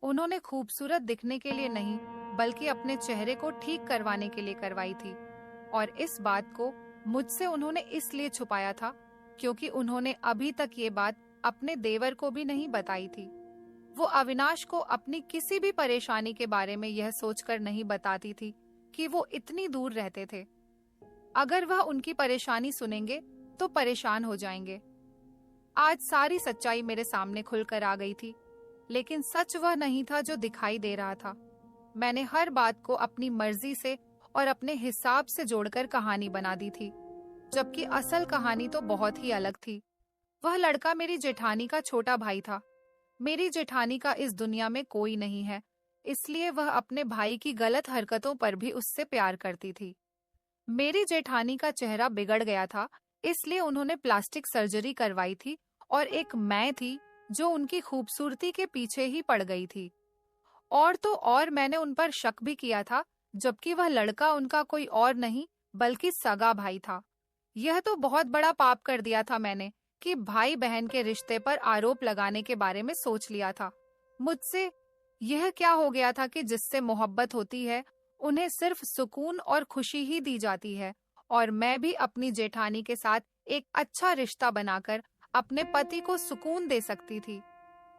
उन्होंने खूबसूरत दिखने के लिए नहीं, बल्कि अपने चेहरे को ठीक करवाने के लिए करवाई थी, और इस बात को मुझसे उन्होंने इसलिए छुपाया था क्योंकि उन्होंने अभी तक ये बात अपने देवर को भी नहीं बताई थी। वो अविनाश को अपनी किसी भी परेशानी के बारे में यह सोचकर नहीं बताती थी कि वो इतनी दूर रहते थे। अगर वह उनकी परेशानी सुनेंगे तो परेशान हो जाएंगे। आज सारी सच्चाई मेरे सामने खुलकर आ गई थी, लेकिन सच वह नहीं था जो दिखाई दे रहा था। मैंने हर बात को अपनी मर्जी से और अपने हिसाब से जोड़कर कहानी बना दी थी, जबकि असल कहानी तो बहुत ही अलग थी। वह लड़का मेरी जेठानी का छोटा भाई था। मेरी जेठानी का इस दुनिया में कोई नहीं है, इसलिए वह अपने भाई की गलत हरकतों पर भी उससे प्यार करती थी। मेरी जेठानी का चेहरा बिगड़ गया था, इसलिए उन्होंने प्लास्टिक सर्जरी करवाई थी, और एक मैं थी जो उनकी खूबसूरती के पीछे ही पड़ गई थी। और तो और मैंने उन पर शक भी किया था, जबकि वह लड़का उनका कोई और नहीं बल्कि सगा भाई था। यह तो बहुत बड़ा पाप कर दिया था मैंने कि भाई बहन के रिश्ते पर आरोप लगाने के बारे में सोच लिया था। मुझसे यह क्या हो गया था कि जिससे मोहब्बत होती है उन्हें सिर्फ सुकून और खुशी ही दी जाती है, और मैं भी अपनी जेठानी के साथ एक अच्छा रिश्ता बनाकर अपने पति को सुकून दे सकती थी।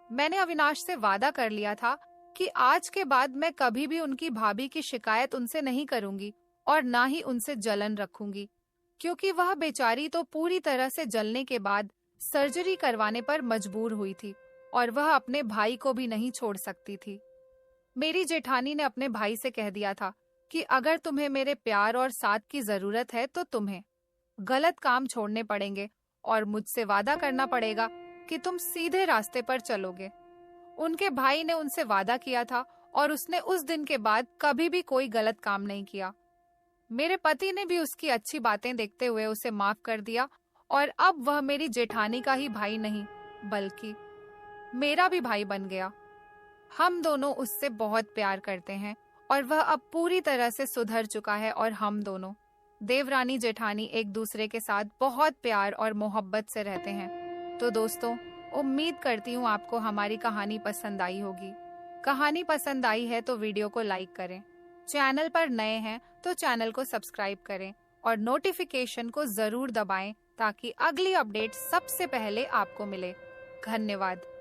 मैंने अविनाश से वादा कर लिया था कि आज के बाद मैं कभी भी उनकी भाभी की शिकायत उनसे नहीं करूंगी और ना ही उनसे जलन रखूंगी, क्योंकि वह बेचारी तो पूरी तरह से जलने के बाद सर्जरी करवाने पर मजबूर हुई थी और वह अपने भाई को भी नहीं छोड़ सकती थी। मेरी जेठानी ने अपने भाई से कह दिया था कि अगर तुम्हें मेरे प्यार और साथ की जरूरत है तो तुम्हें गलत काम छोड़ने पड़ेंगे और मुझसे वादा करना पड़ेगा कि तुम सीधे रास्ते पर चलोगे। उनके भाई ने उनसे वादा किया था और उसने उस दिन के बाद कभी भी कोई गलत काम नहीं किया। मेरे पति ने भी उसकी अच्छी बातें देखते हुए उसे माफ कर दिया और अब वह मेरी जेठानी का ही भाई नहीं बल्कि मेरा भी भाई बन गया। हम दोनों उससे बहुत प्यार करते हैं और वह अब पूरी तरह से सुधर चुका है और हम दोनों देवरानी जेठानी एक दूसरे के साथ बहुत प्यार और मोहब्बत से रहते हैं। तो दोस्तों, उम्मीद करती हूँ आपको हमारी कहानी पसंद आई होगी। कहानी पसंद आई है तो वीडियो को लाइक करें, चैनल पर नए हैं तो चैनल को सब्सक्राइब करें और नोटिफिकेशन को जरूर दबाएं ताकि अगली अपडेट सबसे पहले आपको मिले। धन्यवाद।